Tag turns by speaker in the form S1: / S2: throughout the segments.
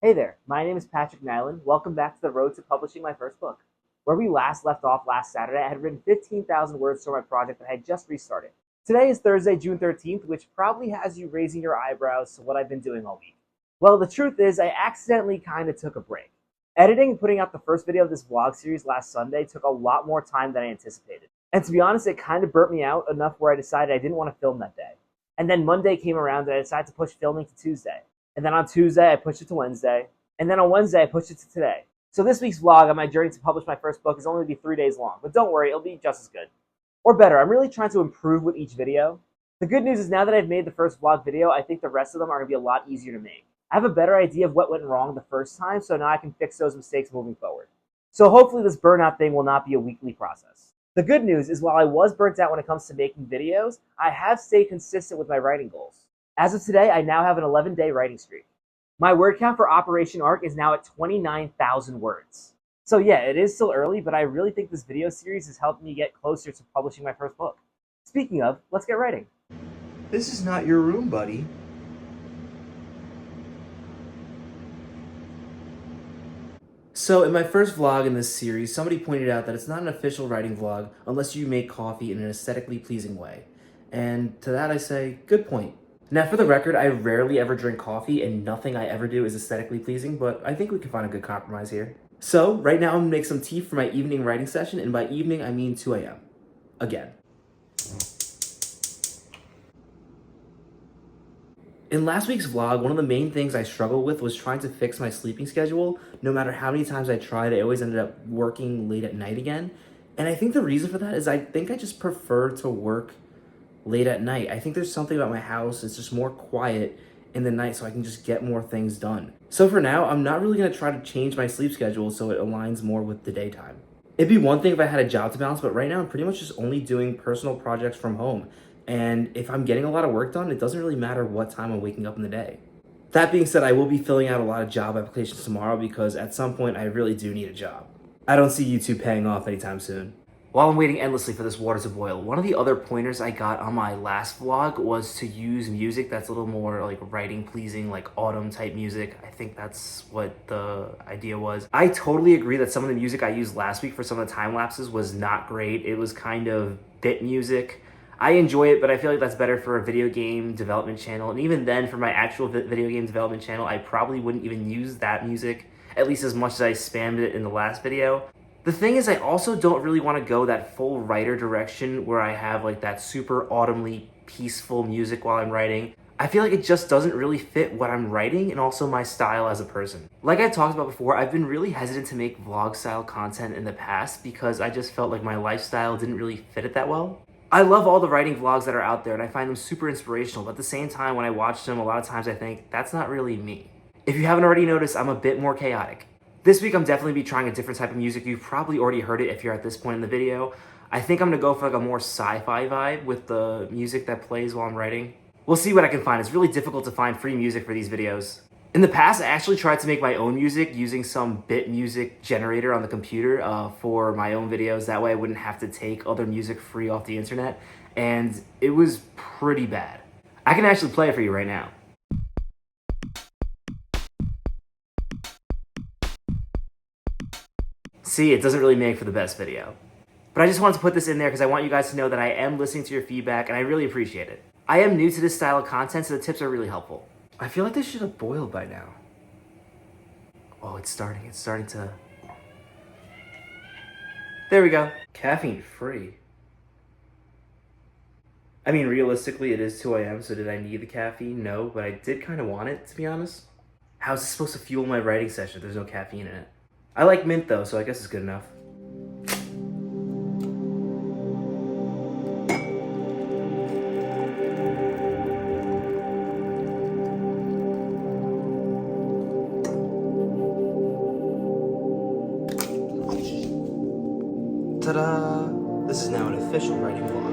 S1: Hey there, my name is Patrick Nyland. Welcome back to the road to publishing my first book. Where we last left off last Saturday, I had written 15,000 words for my project that I had just restarted. Today is Thursday, June 13th, which probably has you raising your eyebrows to what I've been doing all week. Well, the truth is, I accidentally kind of took a break. Editing and putting out the first video of this vlog series last Sunday took a lot more time than I anticipated. And to be honest, it kind of burnt me out enough where I decided I didn't want to film that day. And then Monday came around and I decided to push filming to Tuesday. And then on Tuesday, I pushed it to Wednesday. And then on Wednesday, I pushed it to today. So this week's vlog on my journey to publish my first book is only going to be 3 days long. But don't worry, it'll be just as good. Or better, I'm really trying to improve with each video. The good news is now that I've made the first vlog video, I think the rest of them are going to be a lot easier to make. I have a better idea of what went wrong the first time, so now I can fix those mistakes moving forward. So hopefully this burnout thing will not be a weekly process. The good news is while I was burnt out when it comes to making videos, I have stayed consistent with my writing goals. As of today, I now have an 11-day writing streak. My word count for Operation Ark is now at 29,000 words. So yeah, it is still early, but I really think this video series has helped me get closer to publishing my first book. Speaking of, let's get writing.
S2: This is not your room, buddy. So in my first vlog in this series, somebody pointed out that it's not an official writing vlog unless you make coffee in an aesthetically pleasing way. And to that I say, good point. Now for the record, I rarely ever drink coffee and nothing I ever do is aesthetically pleasing, but I think we can find a good compromise here. So right now I'm gonna make some tea for my evening writing session, and by evening I mean 2 a.m. Again. In last week's vlog, one of the main things I struggled with was trying to fix my sleeping schedule. No matter how many times I tried, I always ended up working late at night again. And I think the reason for that is I think I just prefer to work late at night. I think there's something about my house, it's just more quiet in the night so I can just get more things done. So for now, I'm not really gonna try to change my sleep schedule so it aligns more with the daytime. It'd be one thing if I had a job to balance, but right now I'm pretty much just only doing personal projects from home. And if I'm getting a lot of work done, it doesn't really matter what time I'm waking up in the day. That being said, I will be filling out a lot of job applications tomorrow because at some point I really do need a job. I don't see YouTube paying off anytime soon. While I'm waiting endlessly for this water to boil, one of the other pointers I got on my last vlog was to use music that's a little more like writing pleasing, like autumn type music. I think that's what the idea was. I totally agree that some of the music I used last week for some of the time lapses was not great. It was kind of bit music. I enjoy it, but I feel like that's better for a video game development channel. And even then, for my actual video game development channel, I probably wouldn't even use that music, at least as much as I spammed it in the last video. The thing is, I also don't really want to go that full writer direction where I have like that super autumnly peaceful music while I'm writing. I feel like it just doesn't really fit what I'm writing and also my style as a person. Like I talked about before, I've been really hesitant to make vlog style content in the past because I just felt like my lifestyle didn't really fit it that well. I love all the writing vlogs that are out there and I find them super inspirational, but at the same time when I watch them, a lot of times I think, that's not really me. If you haven't already noticed, I'm a bit more chaotic. This week I'm definitely be trying a different type of music. You've probably already heard it if you're at this point in the video. I think I'm gonna go for like a more sci-fi vibe with the music that plays while I'm writing. We'll see what I can find. It's really difficult to find free music for these videos. In the past, I actually tried to make my own music using some bit music generator on the computer for my own videos. That way I wouldn't have to take other music free off the internet. And it was pretty bad. I can actually play it for you right now. See, it doesn't really make for the best video. But I just wanted to put this in there because I want you guys to know that I am listening to your feedback and I really appreciate it. I am new to this style of content, so the tips are really helpful. I feel like this should have boiled by now. Oh, it's starting to... There we go. Caffeine free. I mean, realistically, it is 2 a.m., so did I need the caffeine? No, but I did kind of want it, to be honest. How is this supposed to fuel my writing session if there's no caffeine in it? I like mint, though, so I guess it's good enough. Ta-da! This is now an official writing vlog.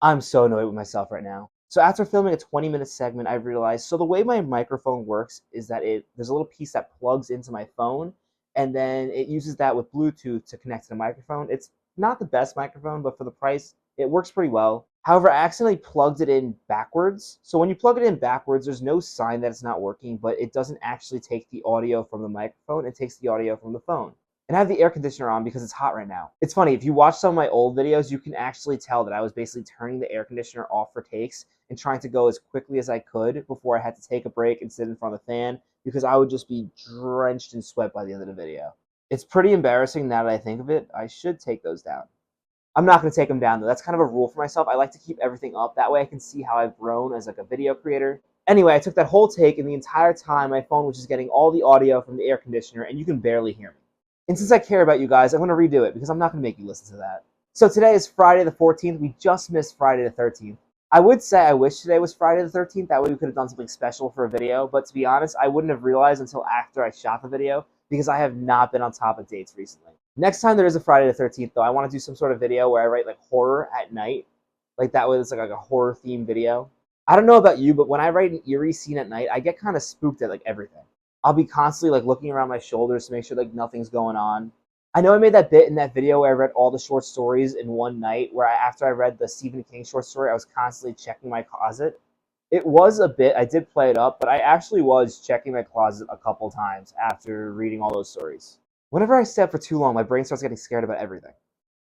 S1: I'm so annoyed with myself right now. So after filming a 20-minute segment, I realized, so the way my microphone works is that there's a little piece that plugs into my phone, and then it uses that with Bluetooth to connect to the microphone. It's not the best microphone, but for the price, it works pretty well. However, I accidentally plugged it in backwards. So when you plug it in backwards, there's no sign that it's not working, but it doesn't actually take the audio from the microphone. It takes the audio from the phone. And I have the air conditioner on because it's hot right now. It's funny, if you watch some of my old videos, you can actually tell that I was basically turning the air conditioner off for takes and trying to go as quickly as I could before I had to take a break and sit in front of the fan because I would just be drenched in sweat by the end of the video. It's pretty embarrassing now that I think of it. I should take those down. I'm not going to take them down though. That's kind of a rule for myself. I like to keep everything up. That way I can see how I've grown as like a video creator. Anyway, I took that whole take, and the entire time my phone was just getting all the audio from the air conditioner, and you can barely hear me. And since I care about you guys, I'm going to redo it because I'm not going to make you listen to that. So today is Friday the 14th. We just missed Friday the 13th. I would say I wish today was Friday the 13th. That way we could have done something special for a video. But to be honest, I wouldn't have realized until after I shot the video because I have not been on top of dates recently. Next time there is a Friday the 13th, though, I want to do some sort of video where I write like horror at night. Like that way it's like a horror themed video. I don't know about you, but when I write an eerie scene at night, I get kind of spooked at like everything. I'll be constantly like looking around my shoulders to make sure like nothing's going on. I know I made that bit in that video where I read all the short stories in one night, where after I read the Stephen King short story, I was constantly checking my closet. It was a bit, I did play it up, but I actually was checking my closet a couple times after reading all those stories. Whenever I stay up for too long, my brain starts getting scared about everything.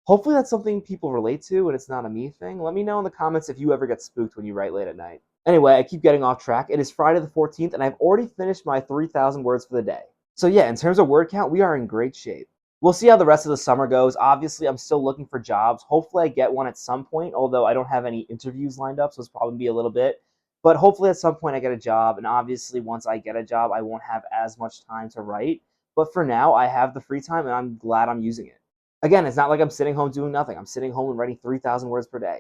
S1: Hopefully that's something people relate to and it's not a me thing. Let me know in the comments if you ever get spooked when you write late at night. Anyway, I keep getting off track. It is Friday the 14th, and I've already finished my 3,000 words for the day. So yeah, in terms of word count, we are in great shape. We'll see how the rest of the summer goes. Obviously, I'm still looking for jobs. Hopefully I get one at some point, although I don't have any interviews lined up, so it's probably be a little bit. But hopefully at some point I get a job, and obviously once I get a job, I won't have as much time to write. But for now, I have the free time, and I'm glad I'm using it. Again, it's not like I'm sitting home doing nothing. I'm sitting home and writing 3,000 words per day.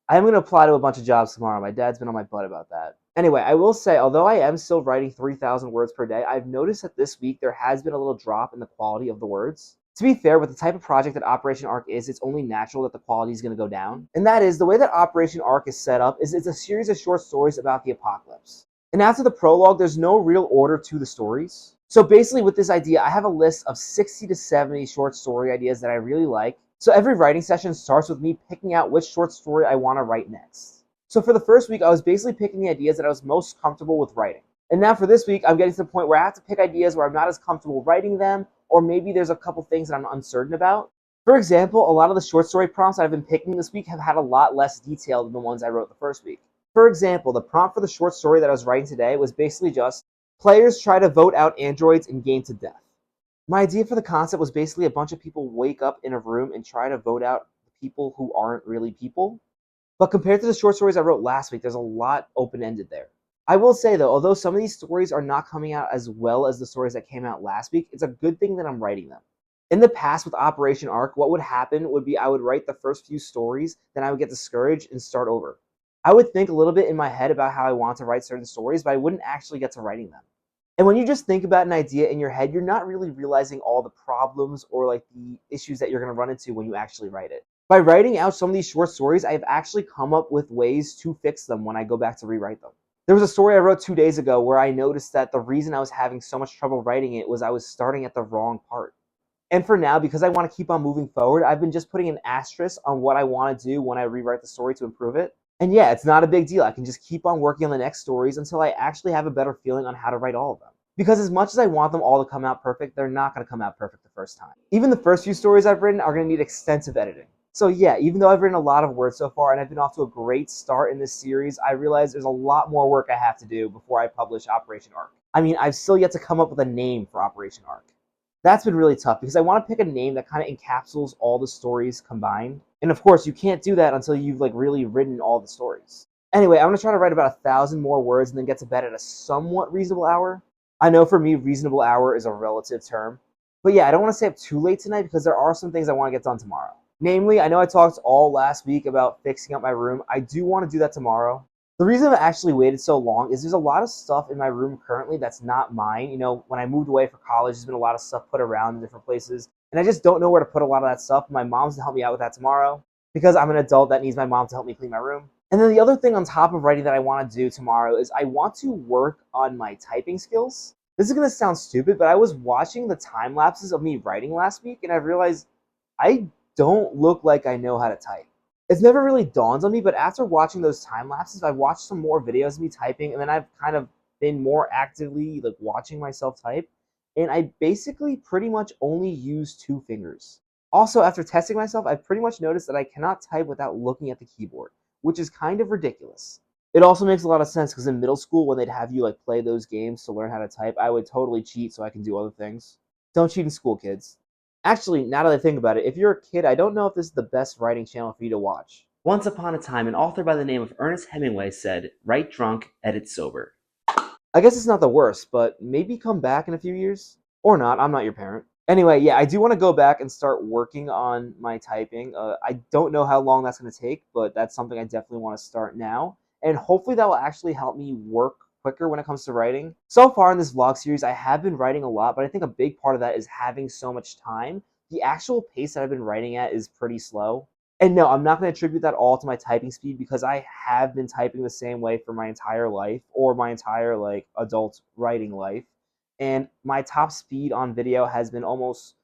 S1: I am going to apply to a bunch of jobs tomorrow. My dad's been on my butt about that. Anyway, I will say, although I am still writing 3,000 words per day, I've noticed that this week there has been a little drop in the quality of the words. To be fair, with the type of project that Operation Ark is, it's only natural that the quality is going to go down. And that is, the way that Operation Ark is set up is it's a series of short stories about the apocalypse. And after the prologue, there's no real order to the stories. So basically with this idea, I have a list of 60 to 70 short story ideas that I really like. So every writing session starts with me picking out which short story I want to write next. So for the first week, I was basically picking the ideas that I was most comfortable with writing. And now for this week, I'm getting to the point where I have to pick ideas where I'm not as comfortable writing them, or maybe there's a couple things that I'm uncertain about. For example, a lot of the short story prompts that I've been picking this week have had a lot less detail than the ones I wrote the first week. For example, the prompt for the short story that I was writing today was basically just, players try to vote out androids in Game to Death. My idea for the concept was basically a bunch of people wake up in a room and try to vote out the people who aren't really people. But compared to the short stories I wrote last week, there's a lot open-ended there. I will say though, although some of these stories are not coming out as well as the stories that came out last week, it's a good thing that I'm writing them. In the past with Operation Ark, what would happen would be I would write the first few stories, then I would get discouraged and start over. I would think a little bit in my head about how I want to write certain stories, but I wouldn't actually get to writing them. And when you just think about an idea in your head, you're not really realizing all the problems or like the issues that you're going to run into when you actually write it. By writing out some of these short stories, I've actually come up with ways to fix them when I go back to rewrite them. There was a story I wrote 2 days ago where I noticed that the reason I was having so much trouble writing it was I was starting at the wrong part. And for now, because I want to keep on moving forward, I've been just putting an asterisk on what I want to do when I rewrite the story to improve it. And yeah, it's not a big deal. I can just keep on working on the next stories until I actually have a better feeling on how to write all of them. Because as much as I want them all to come out perfect, they're not going to come out perfect the first time. Even the first few stories I've written are going to need extensive editing. So yeah, even though I've written a lot of words so far and I've been off to a great start in this series, I realize there's a lot more work I have to do before I publish Operation Ark. I mean, I've still yet to come up with a name for Operation Ark. That's been really tough because I want to pick a name that kind of encapsulates all the stories combined. And of course, you can't do that until you've like really written all the stories. Anyway, I'm going to try to write about 1,000 more words and then get to bed at a somewhat reasonable hour. I know for me, reasonable hour is a relative term. But yeah, I don't want to stay up too late tonight because there are some things I want to get done tomorrow. Namely, I know I talked all last week about fixing up my room. I do want to do that tomorrow. The reason I've actually waited so long is there's a lot of stuff in my room currently that's not mine. You know, when I moved away for college, there's been a lot of stuff put around in different places. And I just don't know where to put a lot of that stuff. My mom's going to help me out with that tomorrow. because I'm an adult that needs my mom to help me clean my room. And then the other thing on top of writing that I want to do tomorrow is I want to work on my typing skills. This is going to sound stupid, but I was watching the time lapses of me writing last week and I realized I don't look like I know how to type. It's never really dawned on me, but after watching those time lapses, I've watched some more videos of me typing, and then I've kind of been more actively like watching myself type, and I basically pretty much only use two fingers. Also, after testing myself, I've pretty much noticed that I cannot type without looking at the keyboard, which is kind of ridiculous. It also makes a lot of sense because in middle school, when they'd have you like play those games to learn how to type, I would totally cheat so I can do other things. Don't cheat in school, kids. Actually, now that I think about it, if you're a kid, I don't know if this is the best writing channel for you to watch.
S2: Once upon a time, an author by the name of Ernest Hemingway said, "Write drunk, edit sober."
S1: I guess it's not the worst, but maybe come back in a few years. Or not, I'm not your parent. Anyway, yeah, I do want to go back and start working on my typing. I don't know how long that's going to take, but that's something I definitely want to start now. And hopefully that will actually help me work quicker when it comes to writing. So far in this vlog series, I have been writing a lot, but I think a big part of that is having so much time. The actual pace that I've been writing at is pretty slow. And no, I'm not going to attribute that all to my typing speed because I have been typing the same way for my entire life or my entire like adult writing life. And my top speed on video has been almost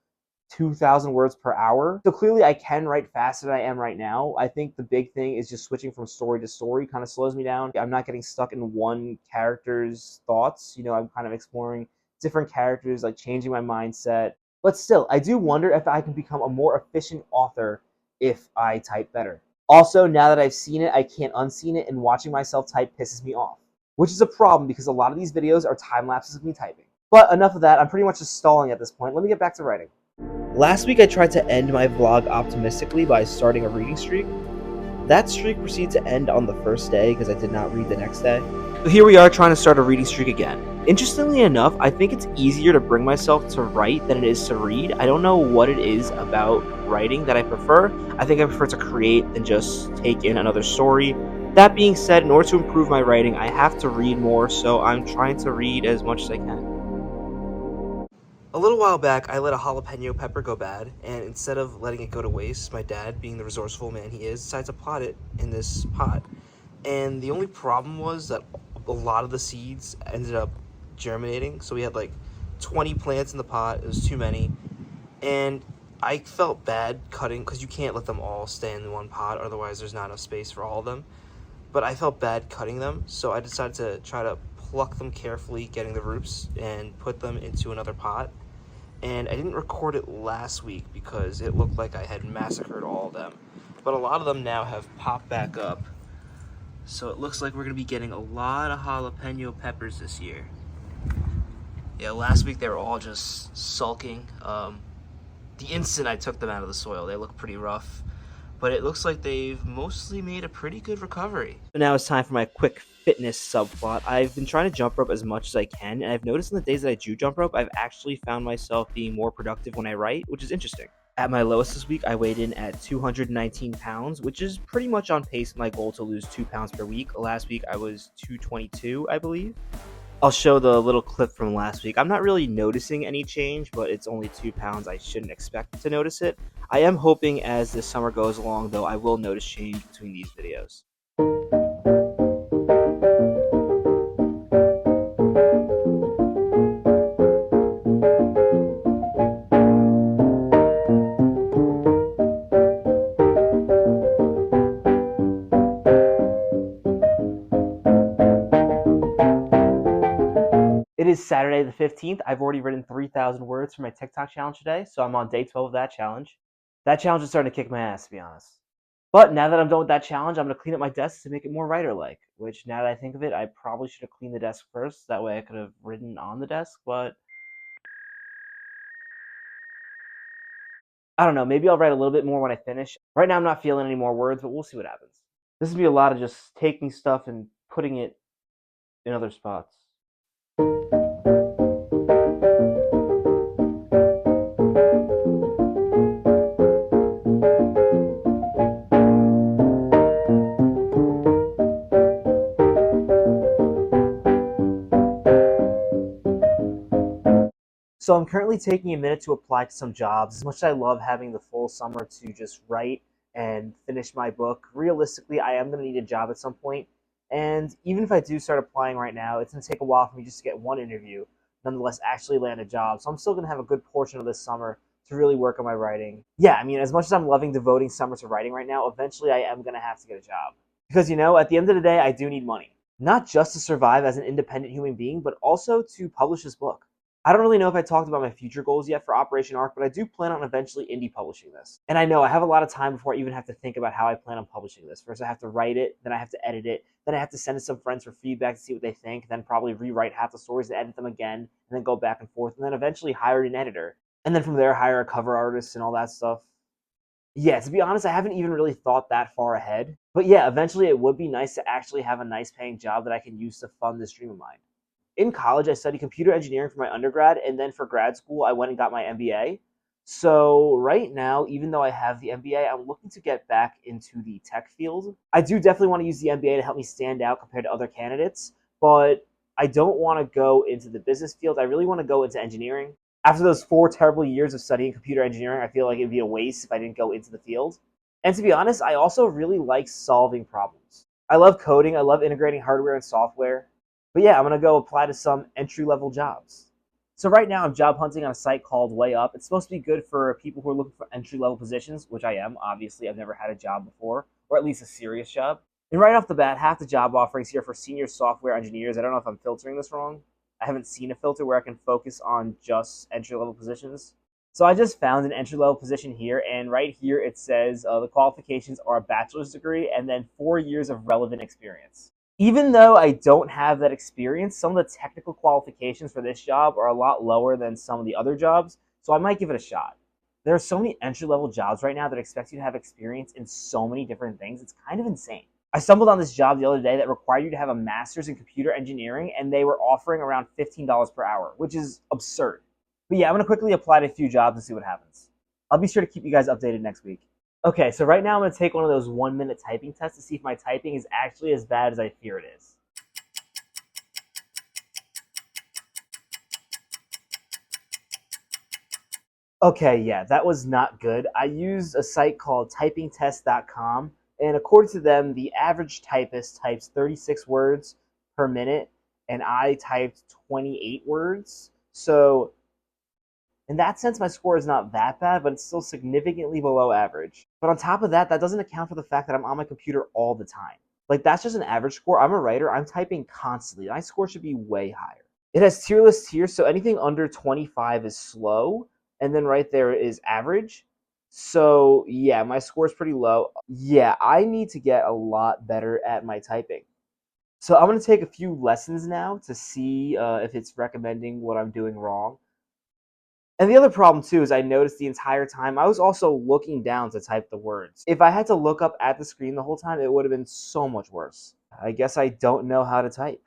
S1: 2,000 words per hour. So clearly I can write faster than I am right now. I think the big thing is just switching from story to story kind of slows me down. I'm not getting stuck in one character's thoughts. I'm kind of exploring different characters, like changing my mindset. But still, I do wonder if I can become a more efficient author if I type better. Also, now that I've seen it, I can't unseen it, and watching myself type pisses me off, which is a problem because a lot of these videos are time lapses of me typing. But enough of that, I'm pretty much just stalling at this point. Let me get back to writing. Last week I tried to end my vlog optimistically by starting a reading streak. That streak proceeded to end on the first day because I did not read the next day. So here we are trying to start a reading streak again. Interestingly enough, I think it's easier to bring myself to write than it is to read. I don't know what it is about writing that I prefer. I think I prefer to create than just take in another story. That being said, in order to improve my writing, I have to read more, so I'm trying to read as much as I can. A little while back, I let a jalapeno pepper go bad, and instead of letting it go to waste, my dad, being the resourceful man he is, decided to pot it in this pot. And the only problem was that a lot of the seeds ended up germinating, so we had like 20 plants in the pot. It was too many, and I felt bad cutting, because you can't let them all stay in one pot, otherwise there's not enough space for all of them. But I felt bad cutting them, so I decided to try to pluck them carefully, getting the roots, and put them into another pot. And I didn't record it last week because it looked like I had massacred all of them. But a lot of them now have popped back up. So it looks like we're going to be getting a lot of jalapeno peppers this year. Yeah, last week they were all just sulking. The instant I took them out of the soil, they look pretty rough. But it looks like they've mostly made a pretty good recovery. So now it's time for my quick fitness subplot. I've been trying to jump rope as much as I can, and I've noticed in the days that I do jump rope, I've actually found myself being more productive when I write, which is interesting. At my lowest this week, I weighed in at 219 pounds, which is pretty much on pace with my goal to lose 2 pounds per week. Last week, I was 222, I believe. I'll show the little clip from last week. I'm not really noticing any change, but it's only 2 pounds. I shouldn't expect to notice it. I am hoping as this summer goes along, though, I will notice change between these videos. It is Saturday the 15th. I've already written 3,000 words for my TikTok challenge today, so I'm on day 12 of that challenge. That challenge is starting to kick my ass, to be honest. But now that I'm done with that challenge, I'm going to clean up my desk to make it more writer-like, which now that I think of it, I probably should have cleaned the desk first. That way I could have written on the desk, but I don't know. Maybe I'll write a little bit more when I finish. Right now I'm not feeling any more words, but we'll see what happens. This will be a lot of just taking stuff and putting it in other spots. So I'm currently taking a minute to apply to some jobs. As much as I love having the full summer to just write, and finish my book. Realistically, I am going to need a job at some point. And even if I do start applying right now, it's going to take a while for me just to get one interview, nonetheless actually land a job. So I'm still going to have a good portion of this summer to really work on my writing. Yeah, I mean, as much as I'm loving devoting summer to writing right now, eventually I am going to have to get a job. Because, at the end of the day, I do need money. Not just to survive as an independent human being, but also to publish this book. I don't really know if I talked about my future goals yet for Operation Ark, but I do plan on eventually indie publishing this. And I know I have a lot of time before I even have to think about how I plan on publishing this. First, I have to write it, then I have to edit it, then I have to send it to some friends for feedback to see what they think, then probably rewrite half the stories and edit them again, and then go back and forth, and then eventually hire an editor. And then from there, hire a cover artist and all that stuff. Yeah, to be honest, I haven't even really thought that far ahead. But yeah, eventually it would be nice to actually have a nice paying job that I can use to fund this dream of mine. In college, I studied computer engineering for my undergrad, and then for grad school, I went and got my MBA. So right now, even though I have the MBA, I'm looking to get back into the tech field. I do definitely want to use the MBA to help me stand out compared to other candidates, but I don't want to go into the business field. I really want to go into engineering. After those 4 terrible years of studying computer engineering, I feel like it'd be a waste if I didn't go into the field. And to be honest, I also really like solving problems. I love coding. I love integrating hardware and software. But yeah, I'm going to go apply to some entry-level jobs. So right now I'm job hunting on a site called Way Up. It's supposed to be good for people who are looking for entry-level positions, which I am. Obviously, I've never had a job before, or at least a serious job. And right off the bat, half the job offerings here for senior software engineers. I don't know if I'm filtering this wrong. I haven't seen a filter where I can focus on just entry-level positions. So I just found an entry-level position here, and right here it says the qualifications are a bachelor's degree and then 4 years of relevant experience. Even though I don't have that experience, some of the technical qualifications for this job are a lot lower than some of the other jobs, so I might give it a shot. There are so many entry-level jobs right now that expect you to have experience in so many different things. It's kind of insane. I stumbled on this job the other day that required you to have a master's in computer engineering, and they were offering around $15 per hour, which is absurd. But yeah, I'm going to quickly apply to a few jobs and see what happens. I'll be sure to keep you guys updated next week. Okay, so right now I'm going to take one of those 1-minute typing tests to see if my typing is actually as bad as I fear it is. Okay, yeah, that was not good. I used a site called typingtest.com, and according to them, the average typist types 36 words per minute, and I typed 28 words. So in that sense, my score is not that bad, but it's still significantly below average. But on top of that, that doesn't account for the fact that I'm on my computer all the time. Like, that's just an average score. I'm a writer. I'm typing constantly. My score should be way higher. It has tier lists here, so anything under 25 is slow, and then right there is average. So, yeah, my score is pretty low. Yeah, I need to get a lot better at my typing. So I'm going to take a few lessons now to see if it's recommending what I'm doing wrong. And the other problem, too, is I noticed the entire time I was also looking down to type the words. If I had to look up at the screen the whole time, it would have been so much worse. I guess I don't know how to type.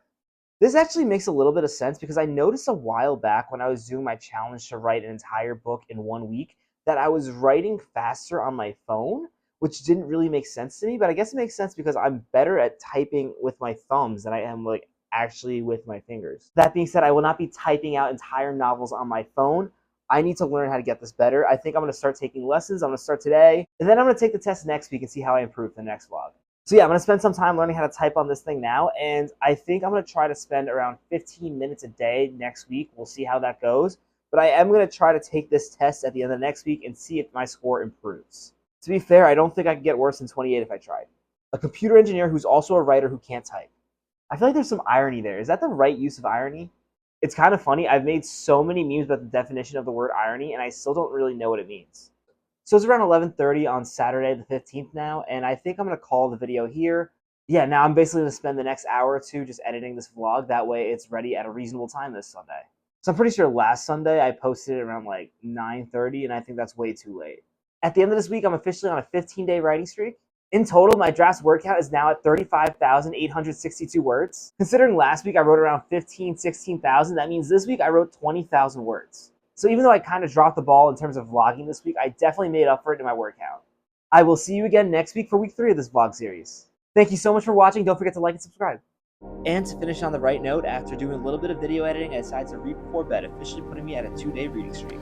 S1: This actually makes a little bit of sense because I noticed a while back when I was doing my challenge to write an entire book in 1 week that I was writing faster on my phone, which didn't really make sense to me, but I guess it makes sense because I'm better at typing with my thumbs than I am actually with my fingers. That being said, I will not be typing out entire novels on my phone. I need to learn how to get this better. I think I'm going to start taking lessons. I'm going to start today, and then I'm going to take the test next week and see how I improve for the next vlog. So yeah, I'm going to spend some time learning how to type on this thing now, and I think I'm going to try to spend around 15 minutes a day next week. We'll see how that goes, but I am going to try to take this test at the end of next week and see if my score improves. To be fair, I don't think I could get worse than 28 if I tried. A computer engineer who's also a writer who can't type. I feel like there's some irony there. Is that the right use of irony? It's kind of funny. I've made so many memes about the definition of the word irony, and I still don't really know what it means. So it's around 11:30 on Saturday the 15th now, and I think I'm going to call the video here. Yeah, now I'm basically going to spend the next hour or two just editing this vlog. That way it's ready at a reasonable time this Sunday. So I'm pretty sure last Sunday I posted it around 9:30, and I think that's way too late. At the end of this week, I'm officially on a 15-day writing streak. In total, my draft's word count is now at 35,862 words. Considering last week I wrote around 16,000, that means this week I wrote 20,000 words. So even though I kind of dropped the ball in terms of vlogging this week, I definitely made up for it in my word count. I will see you again next week for week 3 of this vlog series. Thank you so much for watching. Don't forget to like and subscribe. And to finish on the right note, after doing a little bit of video editing, I decided to read before bed, officially putting me at a 2-day reading streak.